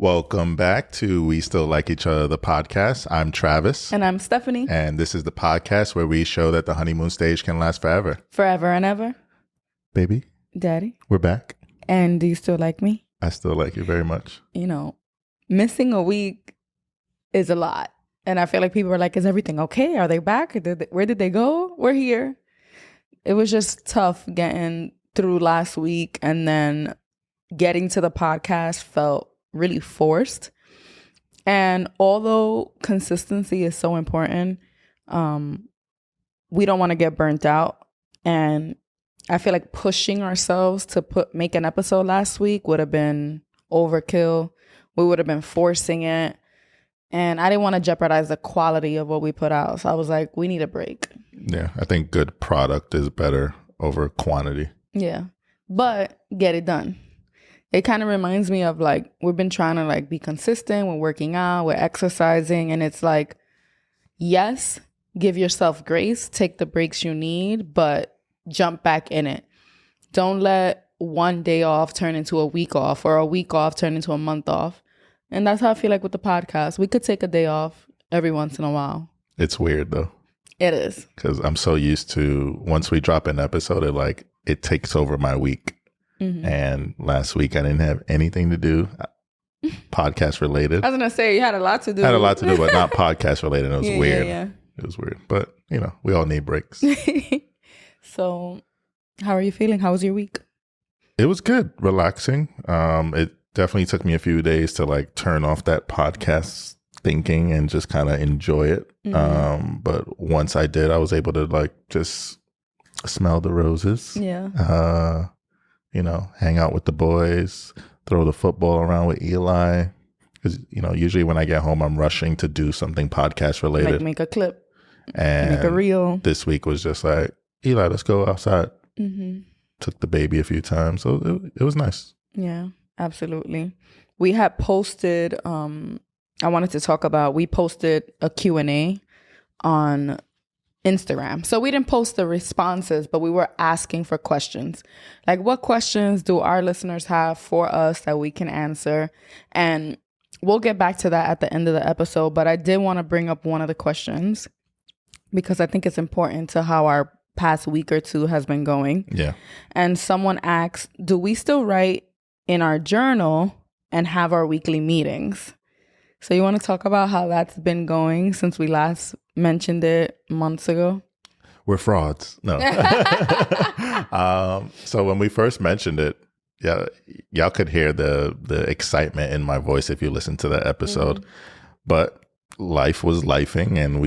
Welcome back to We Still Like Each Other, the podcast. I'm Travis. And I'm Stephanie. And this is the podcast where we show that the honeymoon stage can last forever. Forever and ever. Baby. Daddy. We're back. And do you still like me? I still like you very much. You know, missing a week is a lot. And I feel like people are like, is everything okay? Are they back? Where did they go? We're here. It was just tough getting through last week. And then getting to the podcast felt really forced. And although consistency is so important, we don't want to get burnt out. And I feel like pushing ourselves to make an episode last week would have been overkill. We would have been forcing it. And I didn't want to jeopardize the quality of what we put out. So I was like, we need a break. Yeah, I think good product is better over quantity. Yeah, but get it done. It kind of reminds me of like, we've been trying to like be consistent. We're working out, we're exercising. And it's like, yes, give yourself grace, take the breaks you need, but jump back in it. Don't let one day off turn into a week off or a week off turn into a month off. And that's how I feel like with the podcast. We could take a day off every once in a while. It's weird though. It is. Because I'm so used to once we drop an episode, it takes over my week. Mm-hmm. And last week I didn't have anything to do podcast related. I was going to say you had a lot to do. I had a lot to do, but not podcast related. It was weird. Yeah. It was weird. But, you know, we all need breaks. So how are you feeling? How was your week? It was good. Relaxing. It definitely took me a few days to like turn off that podcast thinking and just kind of enjoy it. Mm-hmm. But once I did, I was able to like just smell the roses. Yeah. You know, hang out with the boys, throw the football around with Eli. Because, you know, usually when I get home, I'm rushing to do something podcast related. Like make a clip. And make a reel. This week was just like, Eli, let's go outside. Mm-hmm. Took the baby a few times. So it was nice. Yeah, absolutely. We had posted, I wanted to talk about, we posted a Q&A on Instagram. So we didn't post the responses, but we were asking for questions. Like, what questions do our listeners have for us that we can answer? And we'll get back to that at the end of the episode. But I did want to bring up one of the questions because I think it's important to how our past week or two has been going. Yeah. And someone asked, do we still write in our journal and have our weekly meetings? So you want to talk about how that's been going since we last mentioned it months ago? We're frauds. No. So when we first mentioned it, yeah, y'all could hear the excitement in my voice if you listen to that episode. Mm-hmm. But life was lifing and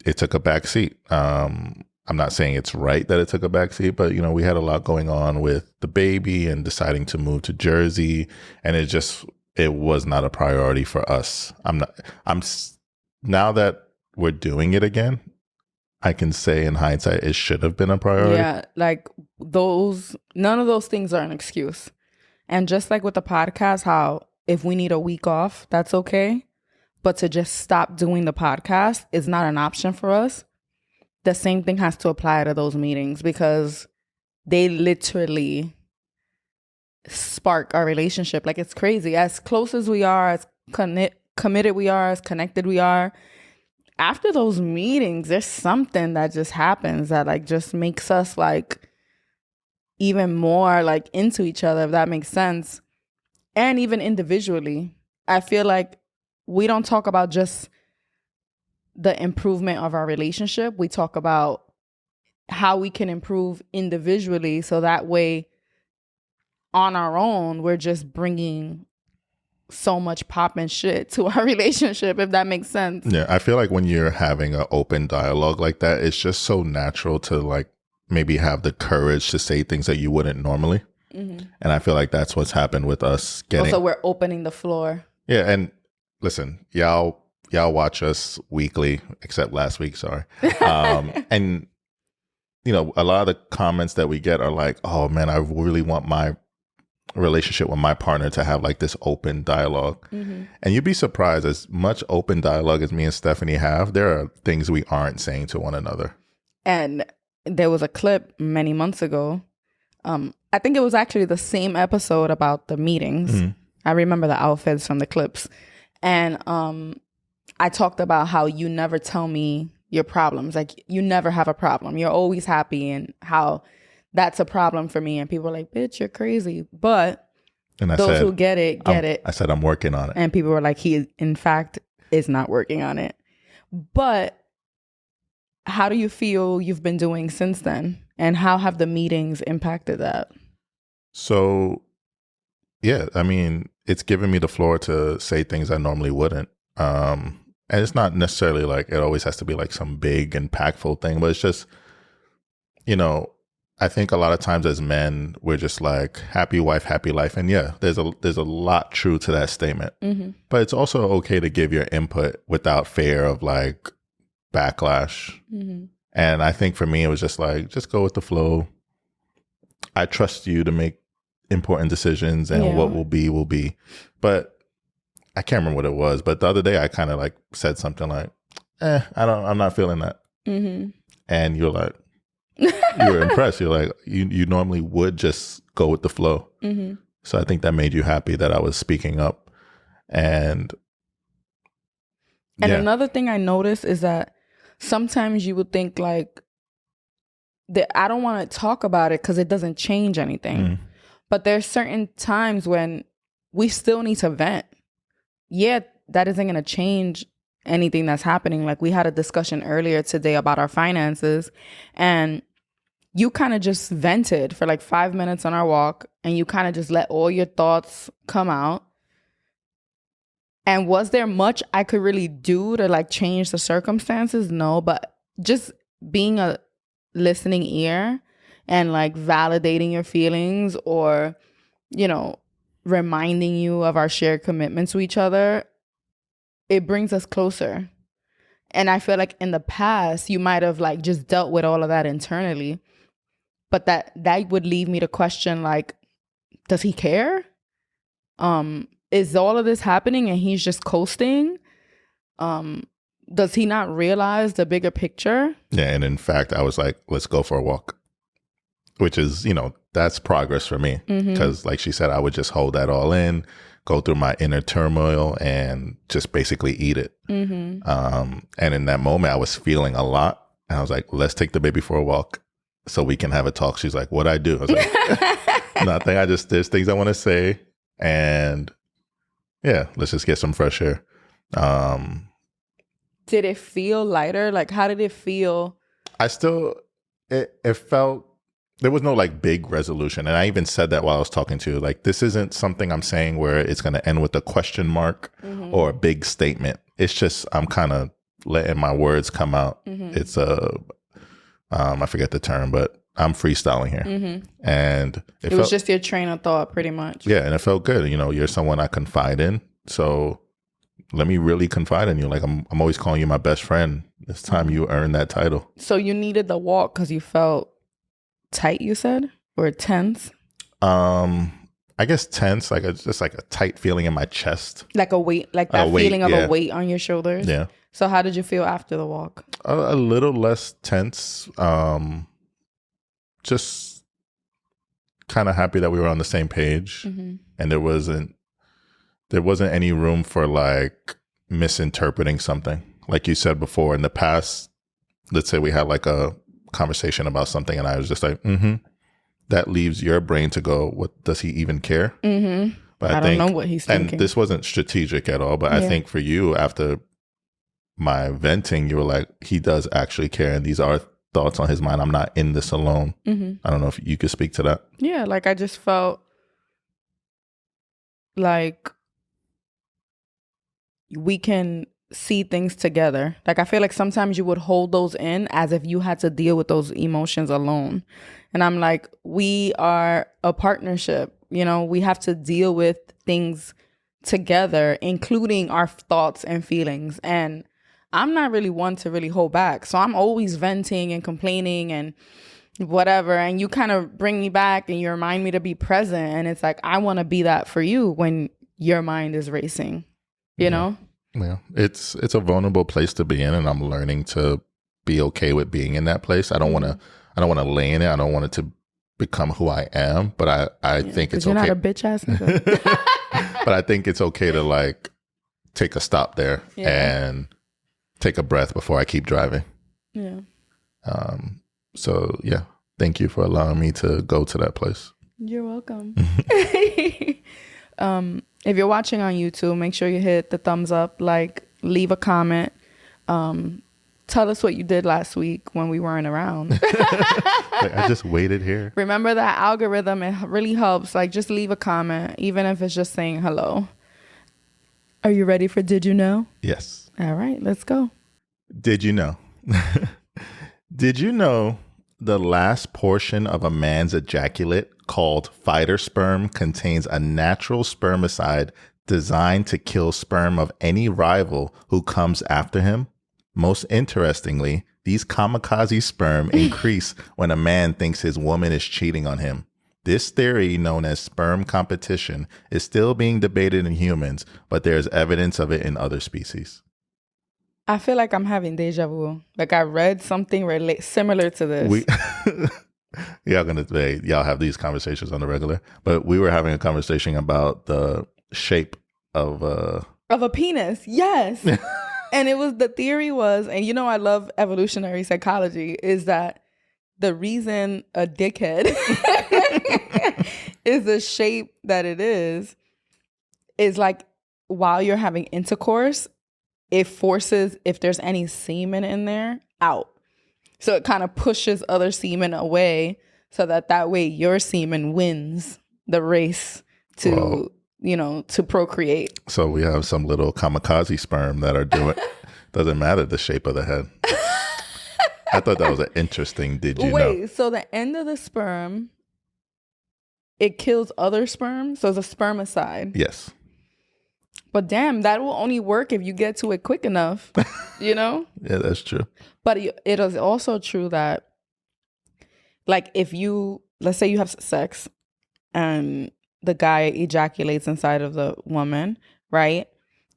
it took a back seat. I'm not saying it's right that it took a back seat, but you know, we had a lot going on with the baby and deciding to move to Jersey, and it was not a priority for us. Now that we're doing it again, I can say in hindsight, it should have been a priority. Yeah, like none of those things are an excuse. And just like with the podcast, how if we need a week off, that's okay. But to just stop doing the podcast is not an option for us. The same thing has to apply to those meetings because they literally spark our relationship. Like, it's crazy. As close as we are, as committed we are, as connected we are, after those meetings, there's something that just happens that like just makes us like even more like into each other, if that makes sense. And even individually, I feel like we don't talk about just the improvement of our relationship. We talk about how we can improve individually, so that way on our own, we're just bringing so much pop and shit to our relationship, if that makes sense. Yeah, I feel like when you're having an open dialogue like that, it's just so natural to like maybe have the courage to say things that you wouldn't normally. Mm-hmm. And I feel like that's what's happened with us getting. Also, we're opening the floor. Yeah, and listen, y'all watch us weekly, except last week, sorry. And you know, a lot of the comments that we get are like, "Oh man, I really want my relationship with my partner to have like this open dialogue." Mm-hmm. And you'd be surprised, as much open dialogue as me and Stephanie have, there are things we aren't saying to one another. And there was a clip many months ago. I think it was actually the same episode about the meetings. Mm-hmm. I remember the outfits from the clips. And I talked about how you never tell me your problems. Like, you never have a problem. You're always happy, and how that's a problem for me. And people are like, bitch, you're crazy. But those who get it. I said, I'm working on it. And people were like, he, in fact, is not working on it. But how do you feel you've been doing since then? And how have the meetings impacted that? So, yeah, I mean, it's given me the floor to say things I normally wouldn't. And it's not necessarily like it always has to be like some big, impactful thing, but it's just, you know, I think a lot of times as men, we're just like, happy wife, happy life. And yeah, there's a lot true to that statement. Mm-hmm. But it's also okay to give your input without fear of like backlash. Mm-hmm. And I think for me, it was just like, just go with the flow. I trust you to make important decisions, and what will be. But I can't remember what it was. But the other day, I kind of like said something like, I'm not feeling that. Mm-hmm. And you're like, you were impressed. You're like, you normally would just go with the flow. Mm-hmm. So I think that made you happy that I was speaking up. And another thing I noticed is that sometimes you would think like, that I don't want to talk about it because it doesn't change anything. Mm. But there's certain times when we still need to vent. Yeah, that isn't going to change anything that's happening. Like, we had a discussion earlier today about our finances, and you kind of just vented for like 5 minutes on our walk, and you kind of just let all your thoughts come out. And was there much I could really do to like change the circumstances? No, but just being a listening ear and like validating your feelings, or, you know, reminding you of our shared commitment to each other, it brings us closer. And I feel like in the past, you might have like just dealt with all of that internally, but that would leave me to question, like, does he care? Is all of this happening and he's just coasting? Does he not realize the bigger picture? Yeah, and in fact, I was like, let's go for a walk, which is, you know, that's progress for me. Because like she said, I would just hold that all in, go through my inner turmoil, and just basically eat it. And in that moment, I was feeling a lot. And I was like, let's take the baby for a walk so we can have a talk. She's like, what'd I do? I was like, nothing. There's things I want to say. And yeah, let's just get some fresh air. Did it feel lighter? Like, how did it feel? It felt, there was no like big resolution. And I even said that while I was talking to you, like, this isn't something I'm saying where it's going to end with a question mark or a big statement. It's just, I'm kind of letting my words come out. It's I forget the term, but I'm freestyling here. And it was just your train of thought pretty much. Yeah. And it felt good. You know, you're someone I confide in. So let me really confide in you. Like, I'm always calling you my best friend. This time you earned that title. So you needed the walk because you felt tight, you said? Or tense? I guess tense, like just like a tight feeling in my chest. Like a weight, like that feeling of a weight on your shoulders? Yeah. So how did you feel after the walk? A little less tense. Just kind of happy that we were on the same page. And there wasn't any room for like misinterpreting something. Like you said before, in the past, let's say we had like a conversation about something and I was just like, that leaves your brain to go, what, does he even care? But I don't know what he's thinking. And this wasn't strategic at all, but I think for you, after my venting, you were like, he does actually care, and these are thoughts on his mind. I'm not in this alone. I don't know if you could speak to that. Yeah, like I just felt like we can see things together. Like, I feel like sometimes you would hold those in as if you had to deal with those emotions alone. And I'm like, we are a partnership. You know, we have to deal with things together, including our thoughts and feelings. And I'm not really one to really hold back. So I'm always venting and complaining and whatever. And you kind of bring me back and you remind me to be present. And it's like, I want to be that for you when your mind is racing, you know? Yeah, it's a vulnerable place to be in, and I'm learning to be okay with being in that place. I don't want to lay in it. I don't want it to become who I am, but I think it's okay. You're not a bitch ass nigga. But I think it's okay to like take a stop there and take a breath before I keep driving. Yeah. So yeah, thank you for allowing me to go to that place. You're welcome. If you're watching on YouTube, make sure you hit the thumbs up, like, leave a comment. Tell us what you did last week when we weren't around. Like, I just waited here. Remember that algorithm, it really helps. Like, just leave a comment, even if it's just saying hello. Are you ready for Did You Know? Yes. All right, let's go. Did you know? Did you know the last portion of a man's ejaculate, called fighter sperm, contains a natural spermicide designed to kill sperm of any rival who comes after him? Most interestingly, these kamikaze sperm increase when a man thinks his woman is cheating on him. This theory, known as sperm competition, is still being debated in humans, but there is evidence of it in other species. I feel like I'm having deja vu. Like I read something similar to this. Y'all have these conversations on the regular, but we were having a conversation about the shape of a penis. Yes. And the theory was, and you know, I love evolutionary psychology, is that the reason a dickhead is the shape that it is like while you're having intercourse, it forces, if there's any semen in there, out. So it kind of pushes other semen away so that way your semen wins the race to, to procreate. So we have some little kamikaze sperm that are doing, doesn't matter the shape of the head. I thought that was an interesting, did you know? Wait, so the end of the sperm, it kills other sperm? So it's a spermicide? Yes. But damn, that will only work if you get to it quick enough, you know? Yeah, that's true. But it is also true that, like, let's say you have sex and the guy ejaculates inside of the woman, right?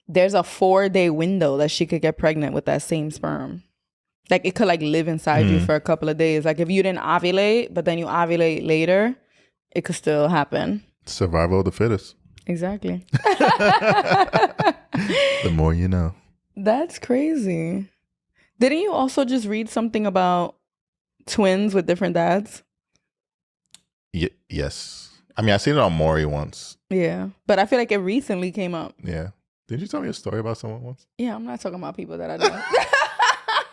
There's a 4-day window that she could get pregnant with that same sperm. Like, it could, like, live inside you for a couple of days. Like, if you didn't ovulate, but then you ovulate later, it could still happen. Survival of the fittest. Exactly. The more you know. That's crazy. Didn't you also just read something about twins with different dads? Yes. I mean, I seen it on Maury once. Yeah. But I feel like it recently came up. Yeah. Did you tell me a story about someone once? Yeah, I'm not talking about people that I know.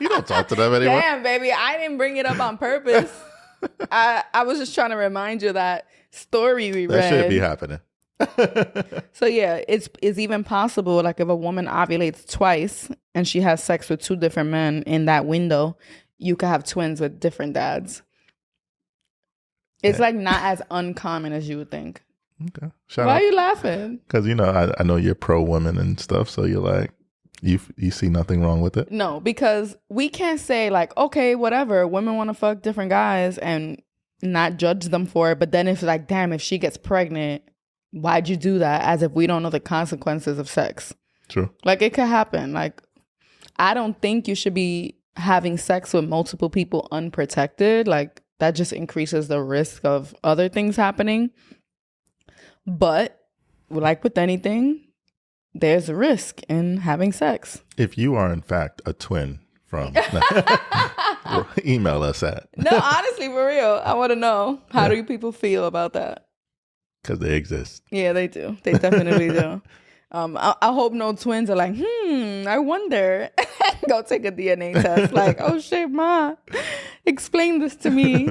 You don't talk to them anymore. Damn, baby. I didn't bring it up on purpose. I was just trying to remind you that story we read. That should be happening. So yeah, it's even possible, like, if a woman ovulates twice and she has sex with 2 different men in that window, you could have twins with different dads. It's like not as uncommon as you would think. Okay. Why are you laughing? Because I know you're pro women and stuff, so you're like, you see nothing wrong with it. No, because we can't say like, okay, whatever, women want to fuck different guys and not judge them for it. But then it's like, damn, if she gets pregnant, why'd you do that? As if we don't know the consequences of sex. True. Like, it could happen. Like, I don't think you should be having sex with multiple people unprotected. Like, that just increases the risk of other things happening. But like with anything, there's a risk in having sex. If you are in fact a twin from email us at. No, honestly, for real, I want to know, how do people feel about that? Because they exist. Yeah, they do. They definitely do. I hope no twins are like, I wonder. Go take a DNA test. Like, oh shit, ma, explain this to me.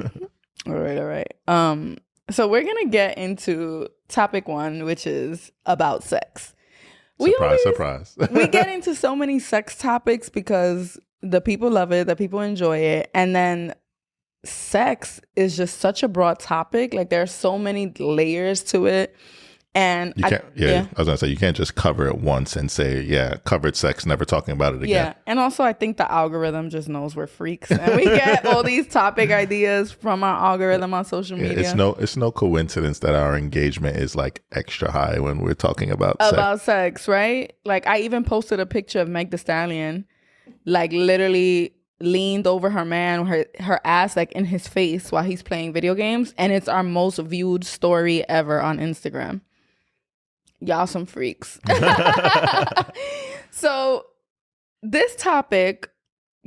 All right. So we're gonna get into topic 1, which is about sex. Surprise. We get into so many sex topics because the people love it, the people enjoy it, and then sex is just such a broad topic. Like, there are so many layers to it. And I was gonna say, you can't just cover it once and say, covered sex, never talking about it again. Yeah, and also I think the algorithm just knows we're freaks, and we get all these topic ideas from our algorithm on social media. It's no coincidence that our engagement is like extra high when we're talking about sex, right? Like, I even posted a picture of Meg Thee Stallion, like, literally leaned over her man, her ass like in his face while he's playing video games, and it's our most viewed story ever on Instagram. Y'all some freaks. So this topic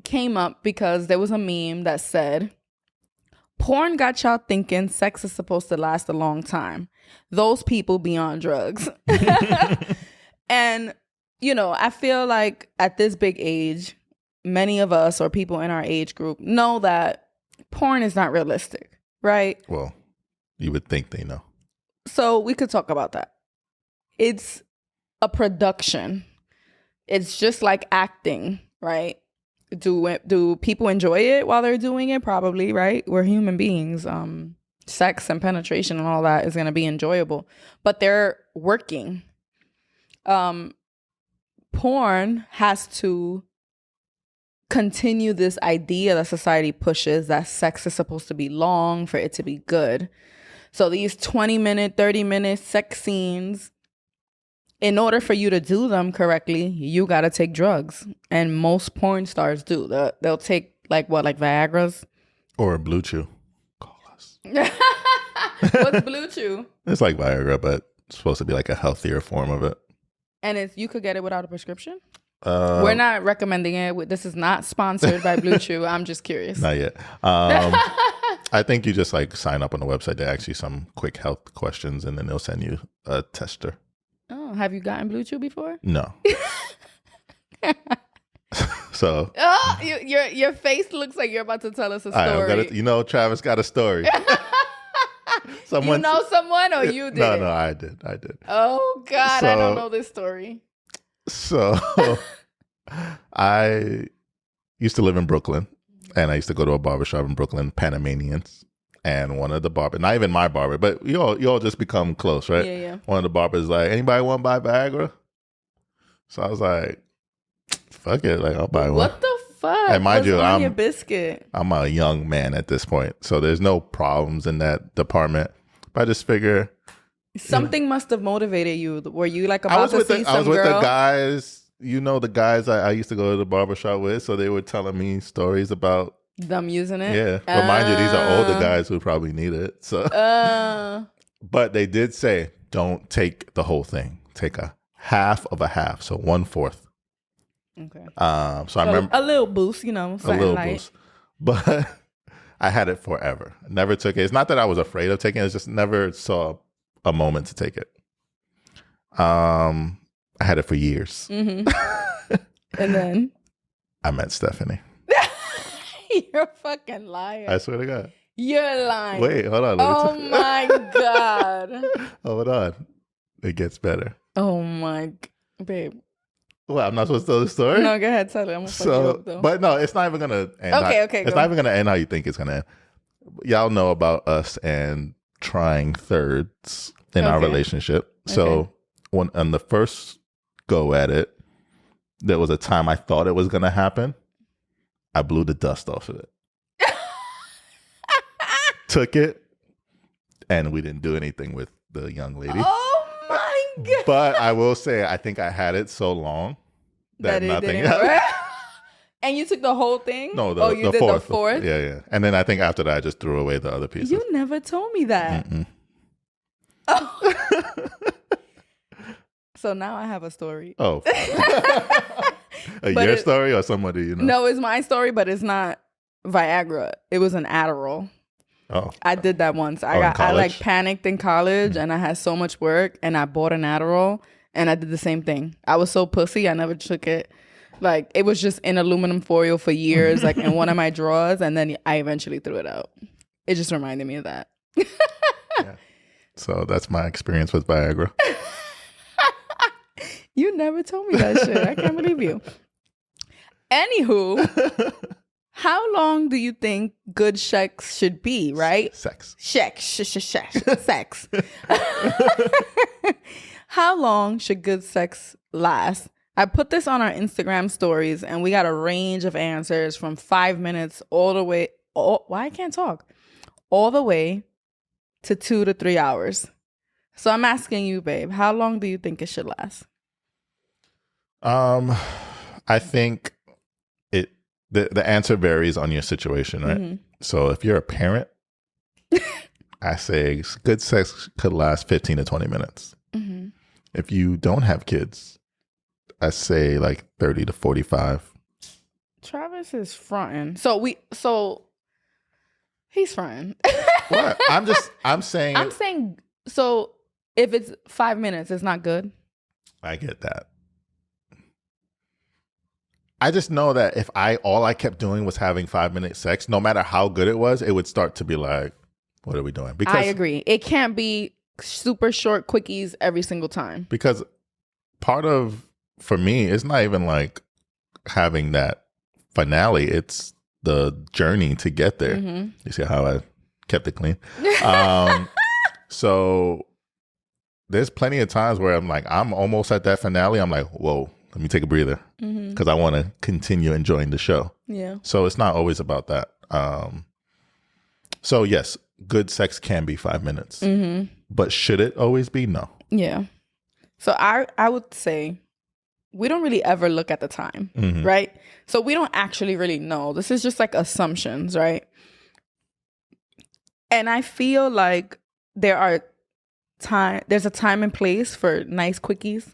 came up because there was a meme that said, porn got y'all thinking sex is supposed to last a long time. Those people be on drugs. And, you know, I feel like at this big age, many of us or people in our age group know that porn is not realistic, right? Well, you would think they know. So we could talk about that. It's a production. It's just like acting, right? Do people enjoy it while they're doing it? Probably, right? We're human beings. Sex and penetration and all that is going to be enjoyable, but they're working. Porn has to continue this idea that society pushes that sex is supposed to be long for it to be good. So these 20-minute, 30-minute sex scenes, in order for you to do them correctly, you got to take drugs. And most porn stars do. They'll take like Viagra's? Or Blue Chew. Call us. What's Blue Chew? It's like Viagra, but it's supposed to be like a healthier form of it. And you could get it without a prescription? We're not recommending it. This is not sponsored by Blue Chew. I'm just curious. Not yet. I think you just like sign up on the website. They ask you some quick health questions, and then they'll send you a tester. Oh, have you gotten Blue Chew before? No. So. Oh, your face looks like you're about to tell us a story. Travis got a story. You know someone or you did? No, I did. Oh, God, I don't know this story. So I used to live in Brooklyn, and I used to go to a barbershop in Brooklyn, Panamanians. And one of the barbers, not even my barber, but you all just become close, right? Yeah. One of the barbers like, anybody want to buy Viagra? So I was like, fuck it, like I'll buy one. What the fuck? And mind you, I'm your biscuit. I'm a young man at this point, so there's no problems in that department. But I just figure something must have motivated you. Were you like about to see some girl? I was with the guys. The guys I used to go to the barbershop with, so they were telling me stories about them using it. Yeah, but mind you, these are older guys who probably need it. So, but they did say, don't take the whole thing. Take a half of a half, so 1/4. Okay. So I remember a little boost, a little boost, but I had it forever. Never took it. It's not that I was afraid of taking it. It's just never saw a moment to take it. I had it for years, and then I met Stephanie. You're a fucking liar. I swear to God. You're lying. Wait, hold on. Oh my God. Hold on. It gets better. Oh my, babe. Well, I'm not supposed to tell the story? No, go ahead. Tell it. I'm going to fuck you up, though. But no, it's not even going to end. Okay. It's not even going to end how you think it's going to end. Y'all know about us and trying thirds in our relationship. So on the first go at it, there was a time I thought it was going to happen. I blew the dust off of it. Took it, and we didn't do anything with the young lady. Oh my God. But I will say, I think I had it so long that nothing happened. And you took the whole thing? No, you did the fourth? Yeah. And then I think after that, I just threw away the other pieces. You never told me that. Oh. So now I have a story. Oh. Your story or somebody you know? No, it's my story, but it's not Viagra. It was an Adderall. Oh. I did that once. I like panicked in college and I had so much work and I bought an Adderall and I did the same thing. I was so pussy, I never took it. Like, it was just in aluminum foil for years, like in one of my drawers, and then I eventually threw it out. It just reminded me of that. Yeah. So that's my experience with Viagra. You never told me that shit. I can't believe you. Anywho, how long do you think good sex should be, right? Sex. Sex. How long should good sex last? I put this on our Instagram stories and we got a range of answers from 5 minutes all the way. Why I can't talk? All the way to 2 to 3 hours. So I'm asking you, babe, how long do you think it should last? I think the answer varies on your situation, right? Mm-hmm. So if you're a parent, I say good sex could last 15 to 20 minutes. Mm-hmm. If you don't have kids, I say like 30 to 45. Travis is fronting. So he's fronting. What? I'm saying. So if it's 5 minutes, it's not good. I get that. I just know that if all I kept doing was having 5-minute sex, no matter how good it was, it would start to be like, what are we doing? Because I agree. It can't be super short quickies every single time. Because for me, it's not even like having that finale. It's the journey to get there. Mm-hmm. You see how I kept it clean? So there's plenty of times where I'm like, I'm almost at that finale. I'm like, whoa, let me take a breather because I want to continue enjoying the show. Yeah. So it's not always about that. So yes, good sex can be 5 minutes, but should it always be? No. Yeah. So I would say we don't really ever look at the time, right? So we don't actually really know. This is just like assumptions, right? And I feel like there's a time and place for nice quickies.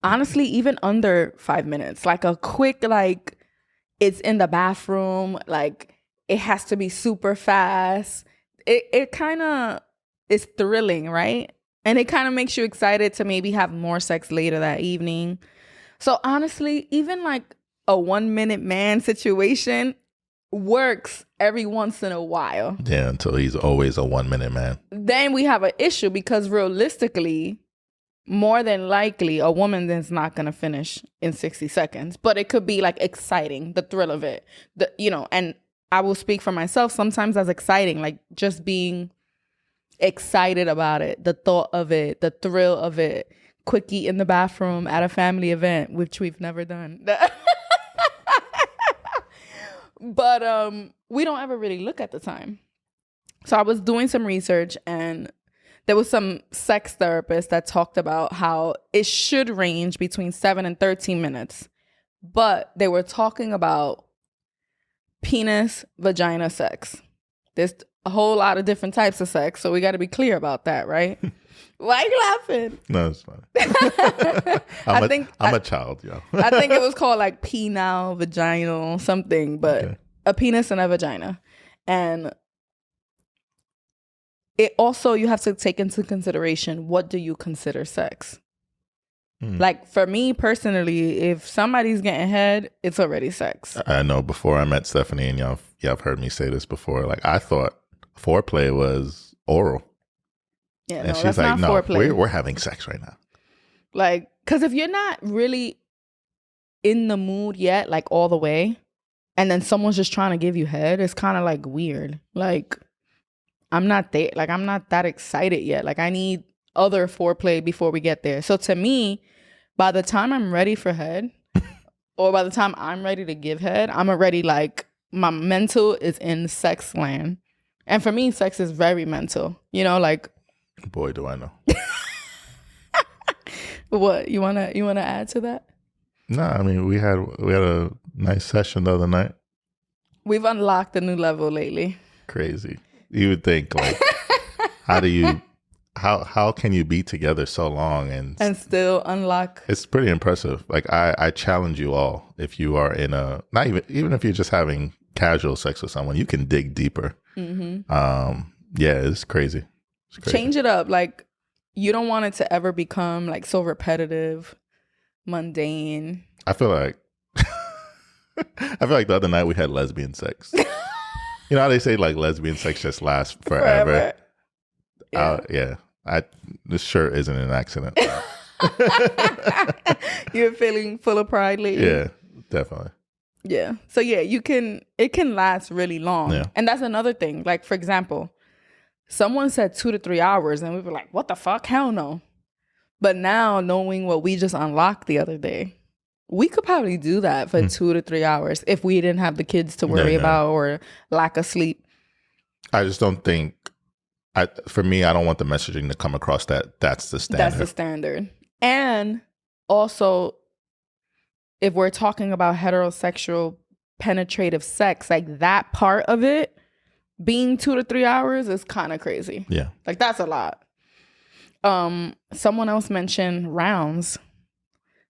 Honestly, even under 5 minutes, like a quick, like it's in the bathroom, like it has to be super fast. It kind of is thrilling, right? And it kind of makes you excited to maybe have more sex later that evening. So honestly, even like a 1 minute man situation works every once in a while. Yeah, until he's always a 1 minute man. Then we have an issue because realistically, more than likely, a woman is not going to finish in 60 seconds. But it could be like exciting, the thrill of it. And I will speak for myself. Sometimes that's exciting, like just being excited about it, the thought of it, the thrill of it. Quickie in the bathroom at a family event, which we've never done. But we don't ever really look at the time. So I was doing some research and there was some sex therapists that talked about how it should range between 7 and 13 minutes. But they were talking about penis, vagina sex. There's a whole lot of different types of sex, so we got to be clear about that, right? Why are you laughing? No, it's fine. I'm a child, yo. I think it was called like penile, vaginal, something, but a penis and a vagina. And it also, you have to take into consideration, what do you consider sex? Like for me personally, if somebody's getting head, it's already sex. I know before I met Stephanie, and y'all have heard me say this before, like I thought foreplay was oral. Yeah, and no, she's that's like, not no, foreplay. we're having sex right now. Like, because if you're not really in the mood yet, like all the way, and then someone's just trying to give you head, it's kind of like weird. Like, I'm not there. Like, I'm not that excited yet. Like, I need other foreplay before we get there. So to me, by the time I'm ready for head, or by the time I'm ready to give head, I'm already like, my mental is in sex land. And for me, sex is very mental. Like, boy, do I know. What you wanna add to that? No, I mean we had a nice session the other night. We've unlocked a new level lately. Crazy. You would think like, how can you be together so long and still unlock? It's pretty impressive. Like I challenge you all, if you are in a, not even if you're just having casual sex with someone, you can dig deeper. Yeah, it's crazy. Change it up. Like, you don't want it to ever become like so repetitive, mundane. I feel like the other night we had lesbian sex. You know how they say like lesbian sex just lasts forever? Yeah. This shirt isn't an accident. You're feeling full of pride lately? Yeah, definitely. Yeah. So yeah, it can last really long. Yeah. And that's another thing. Like, for example, someone said 2 to 3 hours and we were like, what the fuck? Hell no. But now, knowing what we just unlocked the other day, we could probably do that for 2 to 3 hours if we didn't have the kids to worry about or lack of sleep. I just don't think, for me, I don't want the messaging to come across that that's the standard. That's the standard. And also, if we're talking about heterosexual penetrative sex, like that part of it being 2 to 3 hours is kind of crazy. Yeah. Like, that's a lot. Someone else mentioned rounds.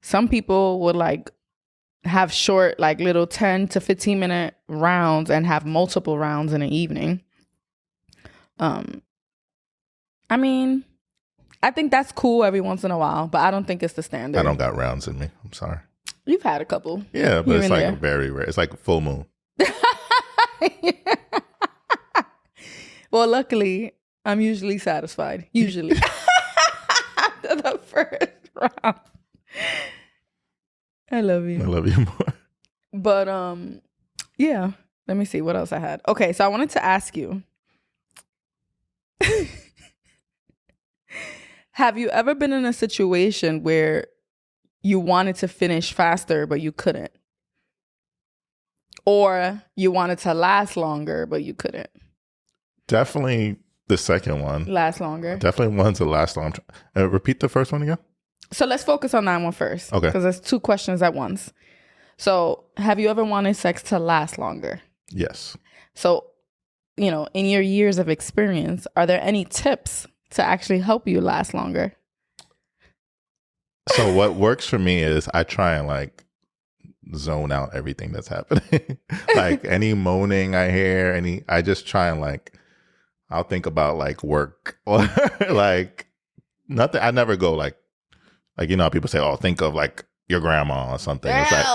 Some people would like have short, like little 10 to 15 minute rounds and have multiple rounds in an evening. I mean, I think that's cool every once in a while, but I don't think it's the standard. I don't got rounds in me. I'm sorry. You've had a couple. Yeah, but it's like there. very rare. It's like full moon. Well, luckily, I'm usually satisfied. Usually. After the first round. I love you. I love you more. But yeah. Let me see what else I had. Okay, so I wanted to ask you. Have you ever been in a situation where you wanted to finish faster, but you couldn't? Or you wanted to last longer, but you couldn't? Definitely the second one. Last longer. Definitely one to last long. Repeat the first one again. So let's focus on that one first. Okay. Because there's two questions at once. So have you ever wanted sex to last longer? Yes. So, you know, in your years of experience, are there any tips to actually help you last longer? So what works for me is I try and like zone out everything that's happening. Like any moaning I hear, I just try and like, I'll think about like work or like nothing. I never go like, you know, how people say, oh, think of like your grandma or something. It's like,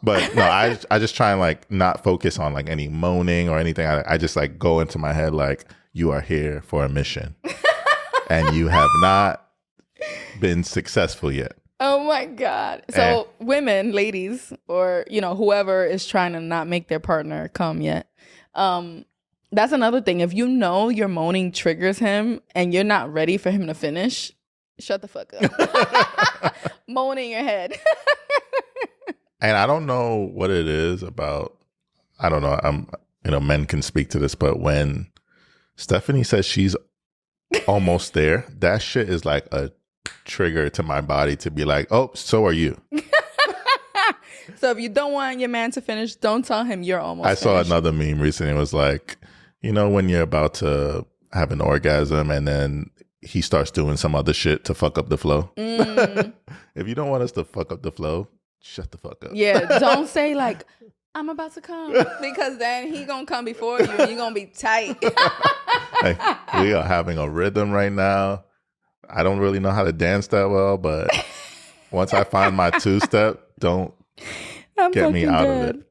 but no, I just try and like not focus on like any moaning or anything. I just like go into my head like, you are here for a mission and you have not been successful yet. Oh my God. So women, ladies, or, you know, whoever is trying to not make their partner come yet. That's another thing. If you know your moaning triggers him and you're not ready for him to finish, shut the fuck up. Moan in your head. And I don't know what it is about, I don't know, men can speak to this, but when Stephanie says she's almost there, that shit is like a trigger to my body to be like, oh, so are you. So if you don't want your man to finish, don't tell him you're almost I saw finished. another meme recently. It was like, you know, when you're about to have an orgasm and then he starts doing some other shit to fuck up the flow. If you don't want us to fuck up the flow, shut the fuck up. Yeah, don't say like, I'm about to come, because then he gonna come before you and you're gonna be tight. Like, we are having a rhythm right now. I don't really know how to dance that well, but once I find my two-step, don't get me out of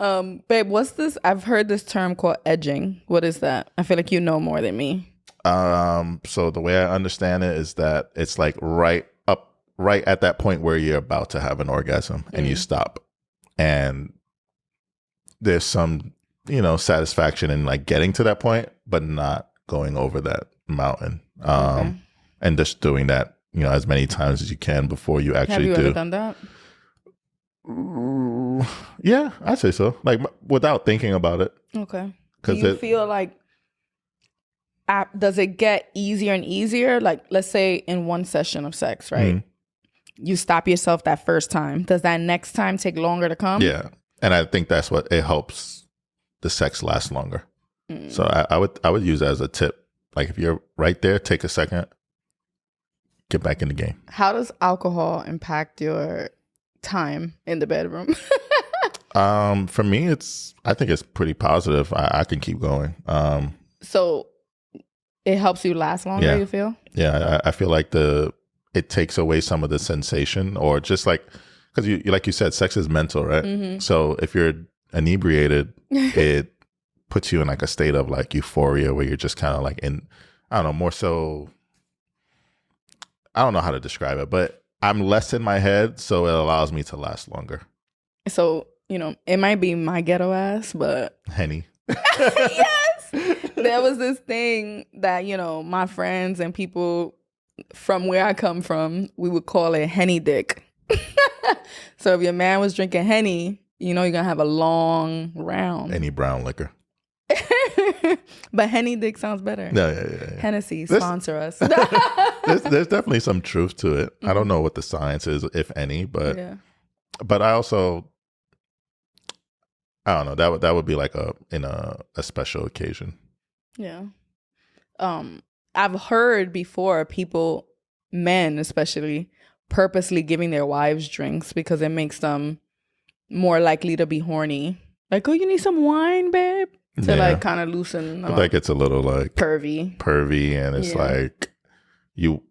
it. Babe, what's this? I've heard this term called edging. What is that? I feel like you know more than me. So the way I understand it is that it's like right at that point where you're about to have an orgasm and you stop. And there's some, you know, satisfaction in like getting to that point, but not going over that mountain. And just doing that, you know, as many times as you can before you actually Have you ever done that? Yeah, I'd say so. Like without thinking about it. Okay. Do you feel like, does it get easier and easier? Like, let's say in one session of sex, right? You stop yourself that first time. Does that next time take longer to come? Yeah. And I think that's what it helps the sex last longer. So I would use that as a tip. Like if you're right there, take a second, get back in the game. How does alcohol impact your time in the bedroom? For me, I think it's pretty positive. I can keep going. So it helps you last longer, you feel? Yeah, I feel like it takes away some of the sensation, or just like, because you like you said, sex is mental, right? So if you're inebriated, it puts you in like a state of like euphoria where you're just kind of like in, I don't know, more so, I don't know how to describe it, but I'm less in my head, so it allows me to last longer. So, you know, it might be my ghetto ass, but Henny. Yes. There was this thing that, you know, my friends and people from where I come from, we would call it Henny dick. So if your man was drinking Henny, you know you're going to have a long round. Any brown liquor. But Henny dick sounds better. Yeah. Hennessy, sponsor us. There's definitely some truth to it. I don't know what the science is, if any, but I also, I don't know, that would be like a special occasion. Yeah. I've heard before people, men especially, purposely giving their wives drinks because it makes them more likely to be horny. Like, oh, you need some wine, babe? To like kind of loosen. But that gets a little like pervy, and it's like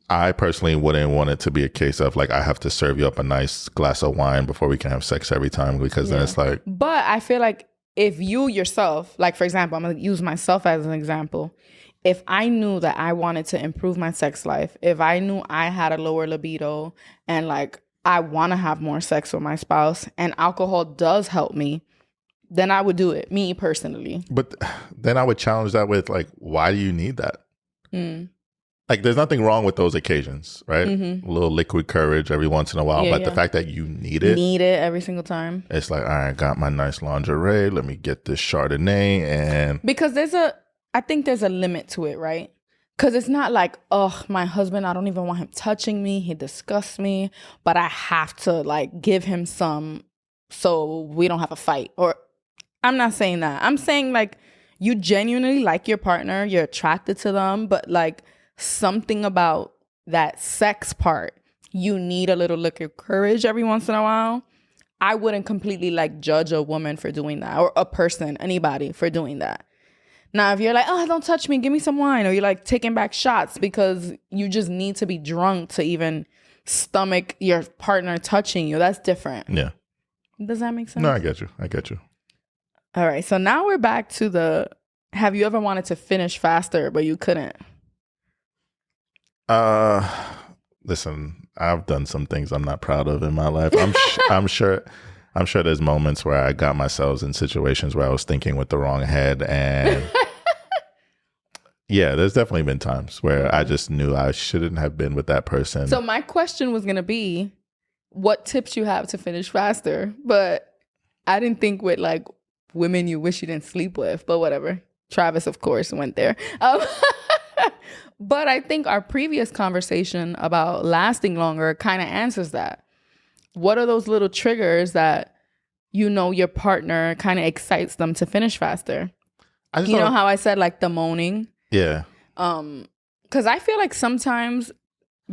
I personally wouldn't want it to be a case of like I have to serve you up a nice glass of wine before we can have sex every time, because then it's like. But I feel like if you yourself, like for example, I'm gonna use myself as an example. If I knew that I wanted to improve my sex life, if I knew I had a lower libido and like I want to have more sex with my spouse and alcohol does help me, then I would do it, me personally. But then I would challenge that with like, why do you need that? Like, there's nothing wrong with those occasions, right? A little liquid courage every once in a while. But the fact that you need it every single time. It's like, all right, got my nice lingerie. Let me get this Chardonnay. And because I think there's a limit to it, right? Because it's not like, oh, my husband, I don't even want him touching me. He disgusts me. But I have to like give him some so we don't have a fight. Or I'm not saying that. I'm saying like you genuinely like your partner. You're attracted to them. But like something about that sex part, you need a little liquid courage every once in a while. I wouldn't completely like judge a woman for doing that, or a person, anybody for doing that. Now, if you're like, oh, don't touch me, give me some wine, or you're like taking back shots because you just need to be drunk to even stomach your partner touching you, that's different. Yeah. Does that make sense? No, I get you. All right. So now we're back to have you ever wanted to finish faster, but you couldn't? Listen, I've done some things I'm not proud of in my life. I'm sure there's moments where I got myself in situations where I was thinking with the wrong head, and yeah, there's definitely been times where I just knew I shouldn't have been with that person. So my question was going to be, what tips you have to finish faster? But I didn't think with like women you wish you didn't sleep with, but whatever. Travis, of course, went there. But I think our previous conversation about lasting longer kind of answers that. What are those little triggers that you know your partner kind of excites them to finish faster? You know how I said like the moaning? Yeah. Because I feel like sometimes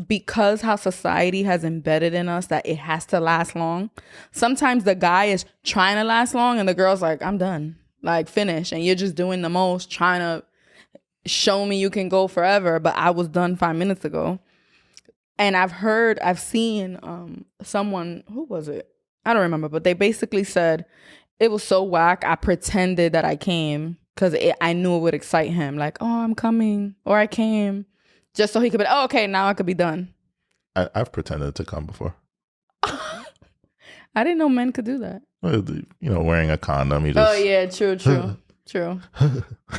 because how society has embedded in us that it has to last long, sometimes the guy is trying to last long and the girl's like, I'm done. Like, finish. And you're just doing the most, trying to show me you can go forever, but I was done 5 minutes ago. And I've seen someone, who was it? I don't remember, but they basically said it was so whack. I pretended that I came because I knew it would excite him. Like, oh, I'm coming, or I came, just so he could be, oh, okay, now I could be done. I've pretended to come before. I didn't know men could do that. Well, you know, wearing a condom. You just, oh yeah, true.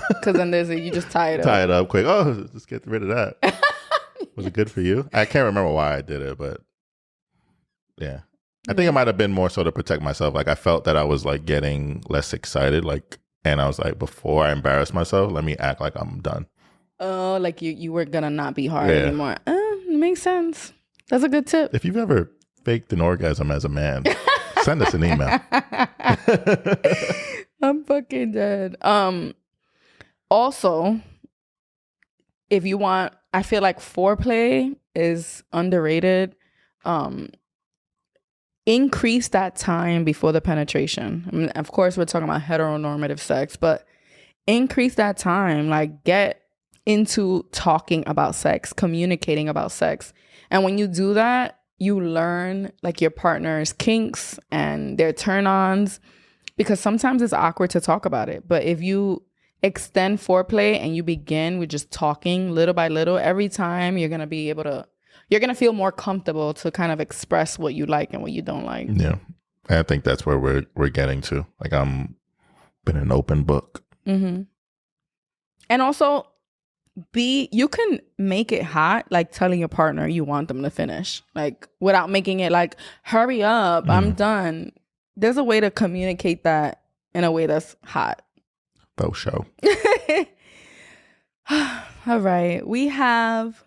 Because then you just tie it up. Tie it up quick. Oh, just get rid of that. Was it good for you? I can't remember why I did it, but yeah. I think it might have been more so to protect myself. Like, I felt that I was like getting less excited. Like, and I was like, before I embarrass myself, let me act like I'm done. Oh, like you were gonna not be hard anymore. Makes sense. That's a good tip. If you've ever faked an orgasm as a man, send us an email. I'm fucking dead. Also, if you want, I feel like foreplay is underrated. Increase that time before the penetration. I mean, of course, we're talking about heteronormative sex, but increase that time. Like, get into talking about sex, communicating about sex. And when you do that, you learn like your partner's kinks and their turn-ons, because sometimes it's awkward to talk about it. But if you extend foreplay and you begin with just talking little by little, every time you're going to feel more comfortable to kind of express what you like and what you don't like. Yeah. I think that's where we're getting to. Like, I'm been an open book. Mm-hmm. And also, you can make it hot, like telling your partner you want them to finish, like without making it like, hurry up, I'm done. There's a way to communicate that in a way that's hot. Faux show. All right. We have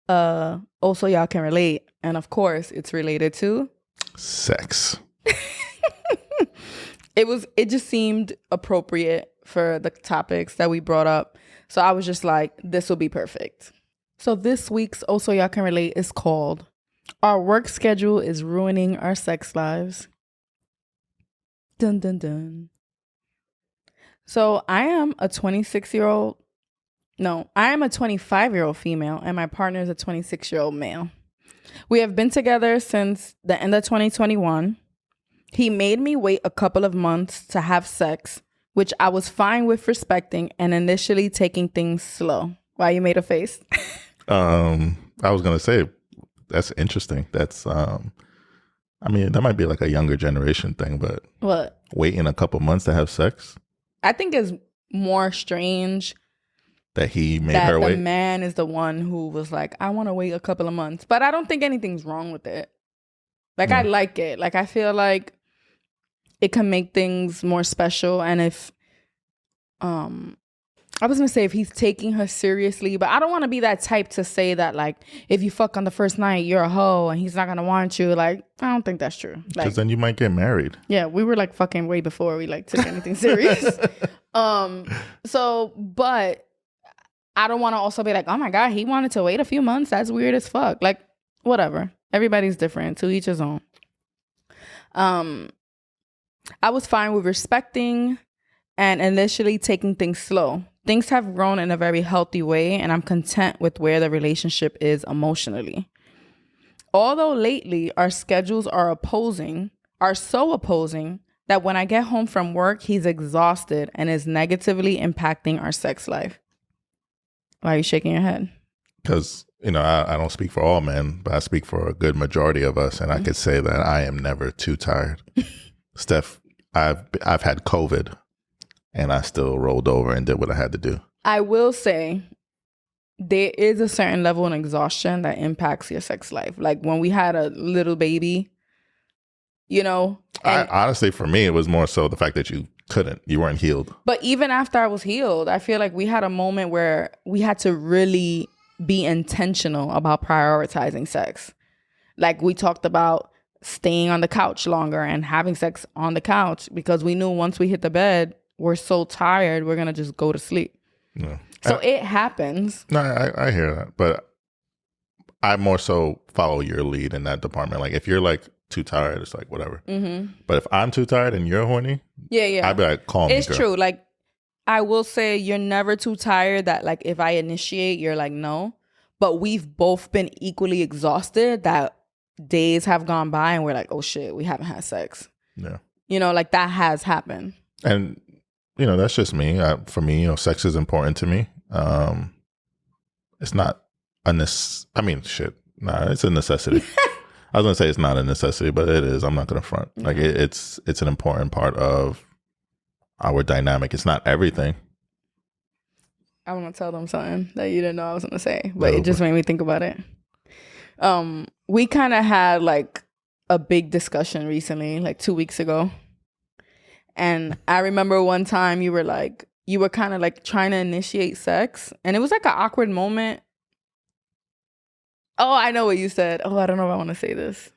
also y'all can relate. And of course, it's related to sex. It just seemed appropriate for the topics that we brought up. So I was just like, this will be perfect. So this week's Also Y'all Can Relate is called Our Work Schedule is Ruining Our Sex Lives. Dun, dun, dun. So I am a 25-year-old female, and my partner is a 26-year-old male. We have been together since the end of 2021. He made me wait a couple of months to have sex, which I was fine with respecting and initially taking things slow. Why you made a face? I was gonna say that's interesting. That's I mean, that might be like a younger generation thing, but What? Waiting a couple months to have sex? I think it's more strange that he made that her the wait. man is the one who was like, I want to wait a couple of months. But I don't think anything's wrong with it. Like, I like it. Like, I feel like it can make things more special. And if, I was going to say if he's taking her seriously, but I don't want to be that type to say that, like, if you fuck on the first night, you're a hoe and he's not going to want you. Like, I don't think that's true. Because Like, then you might get married. yeah, we were like fucking way before we like took anything serious. But I don't want to also be like, oh my God, he wanted to wait a few months. That's weird as fuck. Like, whatever. Everybody's different. To each his own. I was fine with respecting and initially taking things slow. Things have grown in a very healthy way, and I'm content with where the relationship is emotionally. Although lately our schedules are so opposing that when I get home from work, he's exhausted and is negatively impacting our sex life. Why are you shaking your head? Because, you know, I don't speak for all men, but I speak for a good majority of us. And I could say that I am never too tired. Steph, I've had COVID and I still rolled over and did what I had to do. I will say there is a certain level of exhaustion that impacts your sex life. Like when we had a little baby, you know. Honestly, for me, it was more so the fact that you weren't healed. But even after I was healed, I feel like we had a moment where we had to really be intentional about prioritizing sex. Like we talked about staying on the couch longer and having sex on the couch because we knew once we hit the bed, we're so tired, we're going to just go to sleep. Yeah. So it happens. No, I hear that. But I more so follow your lead in that department. Like if you're like too tired, it's like whatever. Mm-hmm. But if I'm too tired and you're horny, I'd be like, call me, it's girl. True. Like I will say you're never too tired that like if I initiate, you're like, no. But we've both been equally exhausted that days have gone by and we're like, oh shit, we haven't had sex. Yeah. You know, like that has happened. And, you know, that's just me. For me, you know, sex is important to me. It's not it's a necessity. I was going to say it's not a necessity, but it is. I'm not going to front. Like it's an important part of our dynamic. It's not everything. I want to tell them something that you didn't know I was going to say, but it just made me think about it. We kind of had like a big discussion recently, like 2 weeks ago. And I remember one time you were kind of like trying to initiate sex. And it was like an awkward moment. Oh, I know what you said. Oh, I don't know if I want to say this.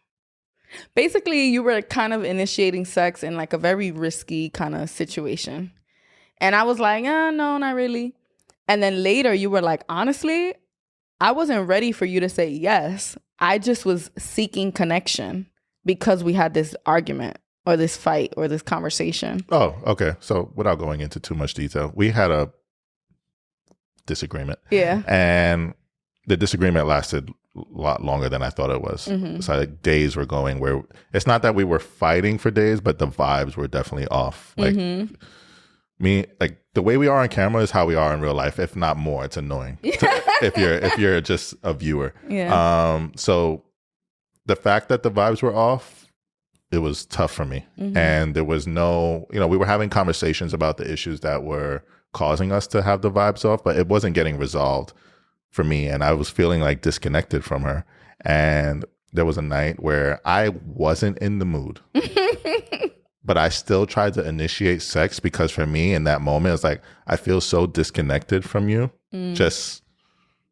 Basically, you were kind of initiating sex in like a very risky kind of situation. And I was like, no, not really. And then later you were like, honestly, I wasn't ready for you to say yes. I just was seeking connection because we had this argument or this fight or this conversation. Oh, okay. So without going into too much detail, we had a disagreement. Yeah. And the disagreement lasted a lot longer than I thought it was. Mm-hmm. So like days were going where it's not that we were fighting for days, but the vibes were definitely off. Like me, like the way we are on camera is how we are in real life. If not more, it's annoying. if you're just a viewer. Yeah. So the fact that the vibes were off, it was tough for me. Mm-hmm. And there was no, you know, we were having conversations about the issues that were causing us to have the vibes off, but it wasn't getting resolved for me. And I was feeling like disconnected from her. And there was a night where I wasn't in the mood. But I still tried to initiate sex because for me in that moment, it's like, I feel so disconnected from you just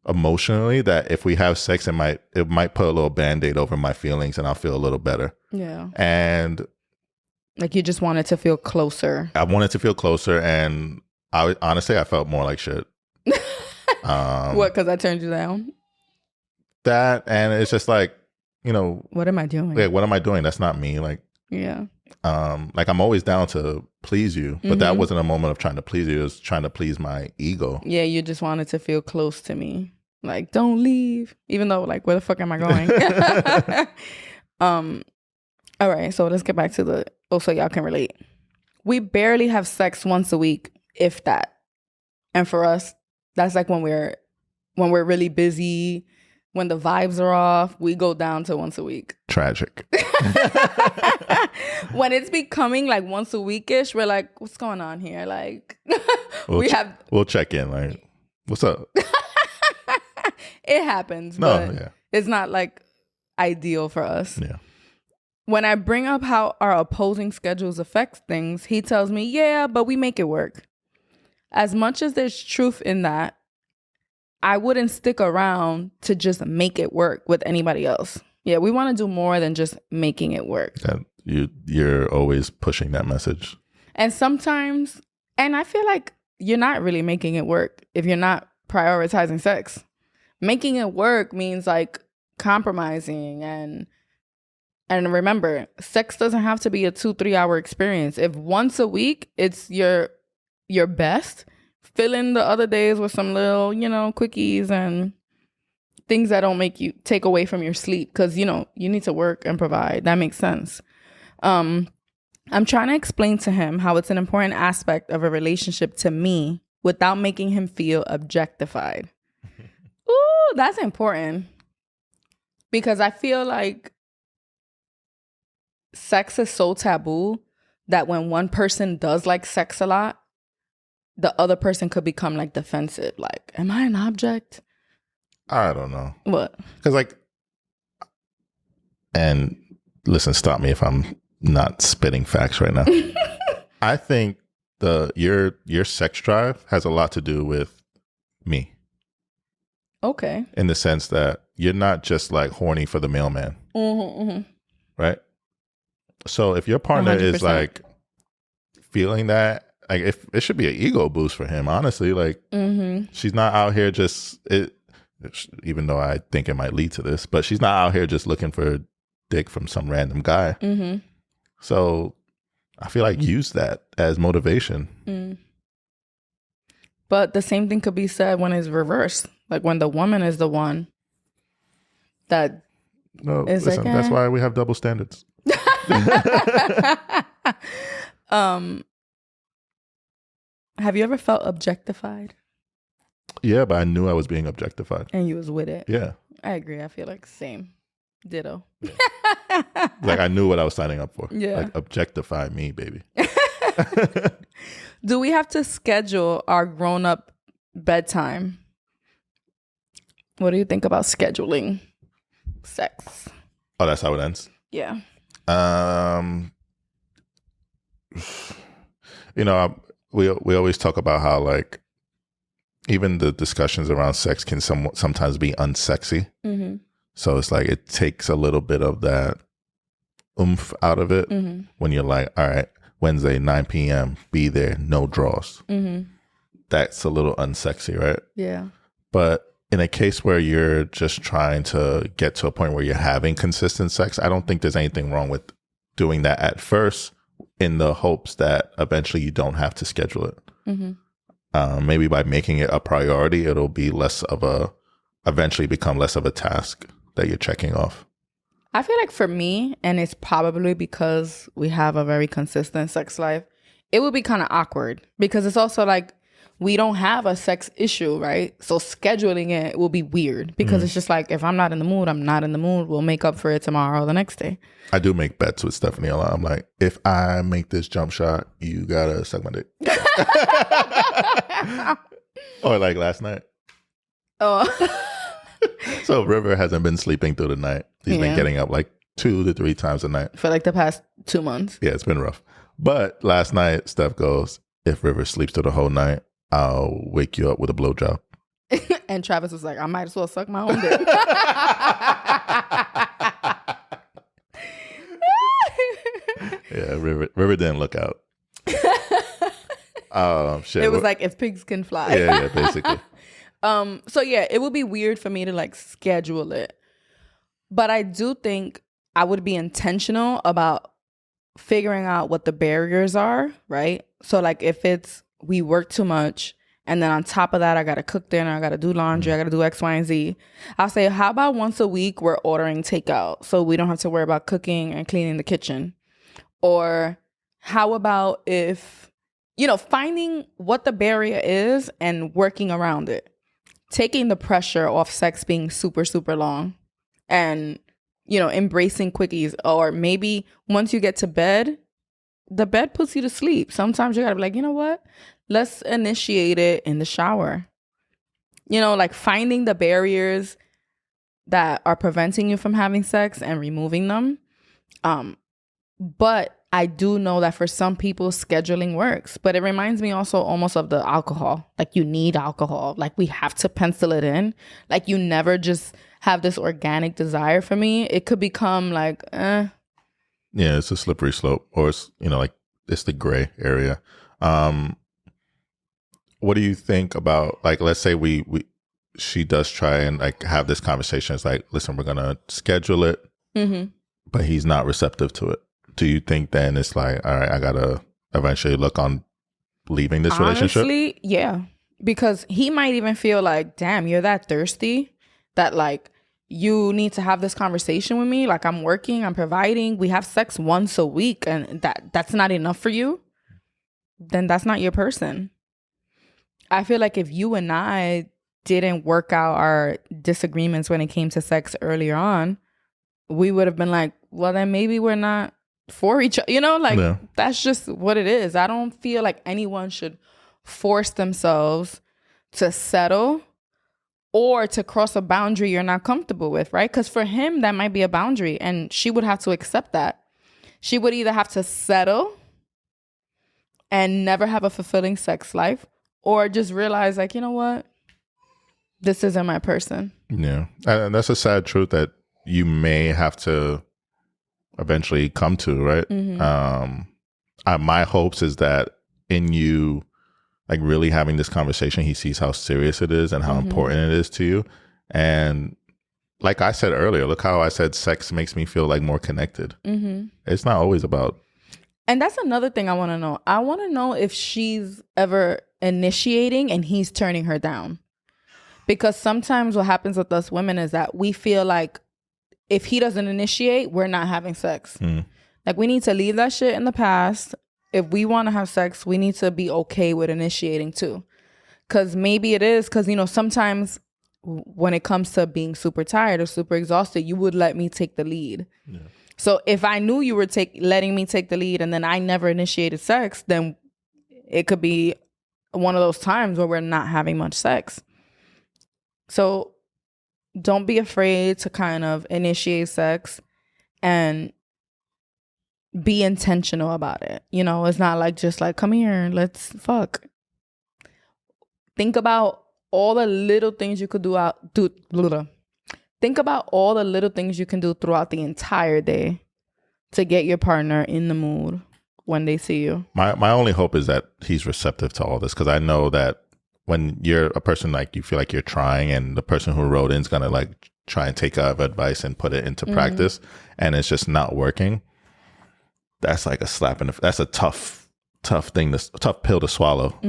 emotionally that if we have sex, it might put a little Band-Aid over my feelings and I'll feel a little better. Yeah. And like you just wanted to feel closer. I wanted to feel closer. And honestly, I felt more like shit. What? Because I turned you down? That, and it's just like, what am I doing? Like, what am I doing? That's not me. Like, yeah. Like I'm always down to please you, but that wasn't a moment of trying to please you. It was trying to please my ego. Yeah, you just wanted to feel close to me. Like, don't leave. Even though, like, where the fuck am I going? All right, so let's get back to so y'all can relate. We barely have sex once a week, if that. And for us, that's like when we're really busy, when the vibes are off, we go down to once a week. Tragic. When it's becoming like once a weekish, we're like, what's going on here? Like, we'll check in. Like, what's up? It happens, but it's not like ideal for us. Yeah. When I bring up how our opposing schedules affect things, he tells me, yeah, but we make it work. As much as there's truth in that, I wouldn't stick around to just make it work with anybody else. Yeah, we want to do more than just making it work. You're always pushing that message. And sometimes, and I feel like you're not really making it work if you're not prioritizing sex. Making it work means like compromising and remember, sex doesn't have to be a 2-3 hour experience. If once a week it's your best, fill in the other days with some little, quickies and things that don't make you take away from your sleep. Because, you need to work and provide. That makes sense. I'm trying to explain to him how it's an important aspect of a relationship to me without making him feel objectified. Ooh, that's important. Because I feel like sex is so taboo that when one person does like sex a lot, the other person could become like defensive. Like, am I an object? I don't know. What? Because like, and listen, stop me if I'm not spitting facts right now. I think your sex drive has a lot to do with me. Okay. In the sense that you're not just like horny for the mailman. Right? So if your partner 100%. Is like feeling that, like if it should be an ego boost for him, honestly. Like she's not out here even though I think it might lead to this, but she's not out here just looking for dick from some random guy. So I feel like use that as motivation. But the same thing could be said when it's reversed. Like when the woman is the one that is listen, like, that's why we have double standards. Have you ever felt objectified? Yeah, but I knew I was being objectified. And you was with it? Yeah. I agree. I feel like same. Ditto. Yeah. Like I knew what I was signing up for. Yeah. Like objectify me, baby. Do we have to schedule our grown-up bedtime? What do you think about scheduling sex? Oh, that's how it ends? Yeah. We always talk about how like even the discussions around sex can sometimes be unsexy. So it's like it takes a little bit of that oomph out of it when you're like, all right, Wednesday, 9 p.m., be there, no draws. That's a little unsexy, right? Yeah. But in a case where you're just trying to get to a point where you're having consistent sex, I don't think there's anything wrong with doing that at first in the hopes that eventually you don't have to schedule it. Maybe by making it a priority, it'll be eventually become less of a task that you're checking off. I feel like for me, and it's probably because we have a very consistent sex life, it would be kind of awkward because it's also like we don't have a sex issue, right? So scheduling it will be weird because it's just like, if I'm not in the mood, I'm not in the mood. We'll make up for it tomorrow or the next day. I do make bets with Stephanie a lot. I'm like, if I make this jump shot, you gotta suck my dick. Or like last night. Oh. So River hasn't been sleeping through the night. He's been getting up like 2 to 3 times a night. For like the past 2 months. Yeah, it's been rough. But last night, Steph goes, if River sleeps through the whole night, I'll wake you up with a blowjob. And Travis was like, I might as well suck my own dick. Yeah, River didn't look out. Shit. It was like, if pigs can fly. Yeah, basically. So yeah, it would be weird for me to like schedule it. But I do think I would be intentional about figuring out what the barriers are, right? So like if it's we work too much and then on top of that I gotta cook dinner, I gotta do laundry, I gotta do X, Y, and Z. I'll say, how about once a week we're ordering takeout so we don't have to worry about cooking and cleaning the kitchen? Or how about if, finding what the barrier is and working around it. Taking the pressure off sex being super, super long and, embracing quickies. Or maybe once you get to bed, the bed puts you to sleep. Sometimes you gotta be like, you know what? Let's initiate it in the shower. Like finding the barriers that are preventing you from having sex and removing them. But I do know that for some people, scheduling works. But it reminds me also almost of the alcohol. Like you need alcohol. Like we have to pencil it in. Like you never just have this organic desire for me. It could become like, Yeah, it's a slippery slope. Or it's, like it's the gray area. What do you think about, like, let's say she does try and like have this conversation. It's like, listen, we're going to schedule it, but he's not receptive to it. Do you think then it's like, all right, I got to eventually look on leaving this relationship? Honestly, yeah. Because he might even feel like, damn, you're that thirsty that like you need to have this conversation with me. Like I'm working, I'm providing. We have sex once a week and that's not enough for you. Then that's not your person. I feel like if you and I didn't work out our disagreements when it came to sex earlier on, we would have been like, well, then maybe we're not for each other, That's just what it is. I don't feel like anyone should force themselves to settle or to cross a boundary you're not comfortable with, right? Because for him, that might be a boundary and she would have to accept that. She would either have to settle and never have a fulfilling sex life or just realize like, you know what? This isn't my person. Yeah. And that's a sad truth that you may have to eventually come to, right? My hopes is that in you like really having this conversation, he sees how serious it is and how important it is to you. And like I said earlier, look how I said sex makes me feel like more connected. It's not always about. And that's another thing I want to know. I want to know if she's ever initiating and he's turning her down. Because sometimes what happens with us women is that we feel like if he doesn't initiate, we're not having sex. Like we need to leave that shit in the past. If we want to have sex, we need to be okay with initiating too. Because maybe it is because, sometimes when it comes to being super tired or super exhausted, you would let me take the lead. Yeah. So if I knew you were letting me take the lead and then I never initiated sex, then it could be one of those times where we're not having much sex. So don't be afraid to kind of initiate sex and be intentional about it. It's not like just like, come here, let's fuck. Think about all the little things you could Think about all the little things you can do throughout the entire day to get your partner in the mood when they see you. My only hope is that he's receptive to all this, because I know that when you're a person like you feel like you're trying and the person who wrote in is going to like try and take out advice and put it into practice and it's just not working, that's like a slap in the, that's a tough thing, tough pill to swallow.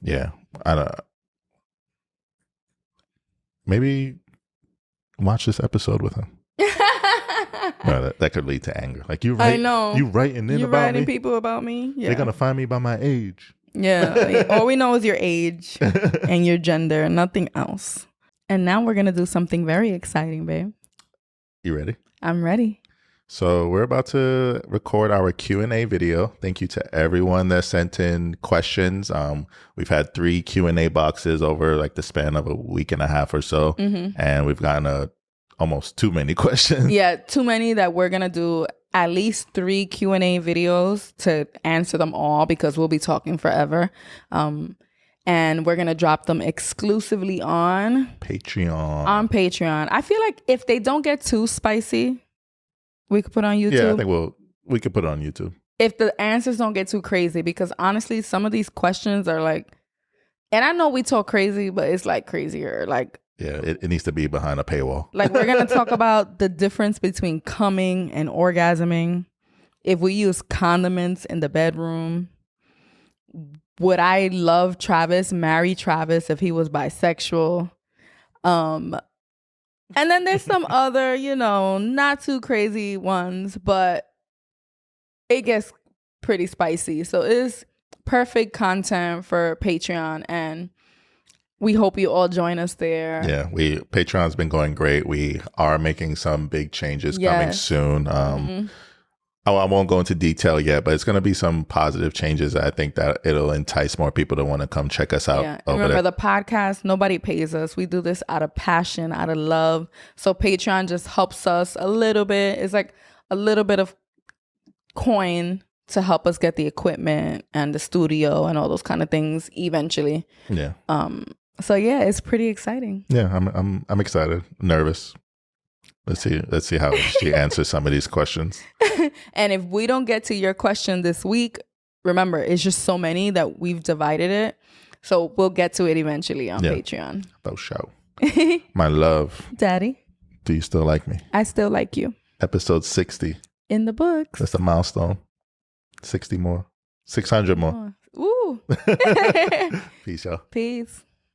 Yeah. I don't, maybe watch this episode with him. No, that could lead to anger. Like I know. You writing people about me. Yeah. They're going to find me by my age. Yeah. All we know is your age and your gender, nothing else. And now we're going to do something very exciting, babe. You ready? I'm ready. So we're about to record our Q&A video. Thank you to everyone that sent in questions. We've had 3 Q&A boxes over like the span of a week and a half or so. And we've gotten almost too many questions. Yeah, too many that we're going to do at least 3 Q&A videos to answer them all because we'll be talking forever. And we're going to drop them exclusively on Patreon. I feel like if they don't get too spicy, we could put on YouTube. Yeah, I think we could put it on YouTube. If the answers don't get too crazy, because honestly, some of these questions are like, And I know we talk crazy, but it's like crazier. Like, Yeah, it needs to be behind a paywall. like we're going to talk about the difference between coming and orgasming. If we use condiments in the bedroom, would I love Travis, marry Travis if he was bisexual? And then there's some other, not too crazy ones, but it gets pretty spicy. So it's perfect content for Patreon, and we hope you all join us there. Yeah, Patreon's been going great. We are making some big changes coming soon. I won't go into detail yet, but it's going to be some positive changes. I think that it'll entice more people to want to come check us out. Yeah. Remember, the podcast, nobody pays us. We do this out of passion, out of love. So Patreon just helps us a little bit. It's like a little bit of coin to help us get the equipment and the studio and all those kind of things eventually. Yeah. So yeah, it's pretty exciting. Yeah, I'm excited, nervous. Let's see how she answers some of these questions. And if we don't get to your question this week, remember, it's just so many that we've divided it. So we'll get to it eventually on Patreon. About show. My love. Daddy. Do you still like me? I still like you. Episode 60. In the books. That's a milestone. 60 more. 600 more. Ooh. Peace, y'all. Peace.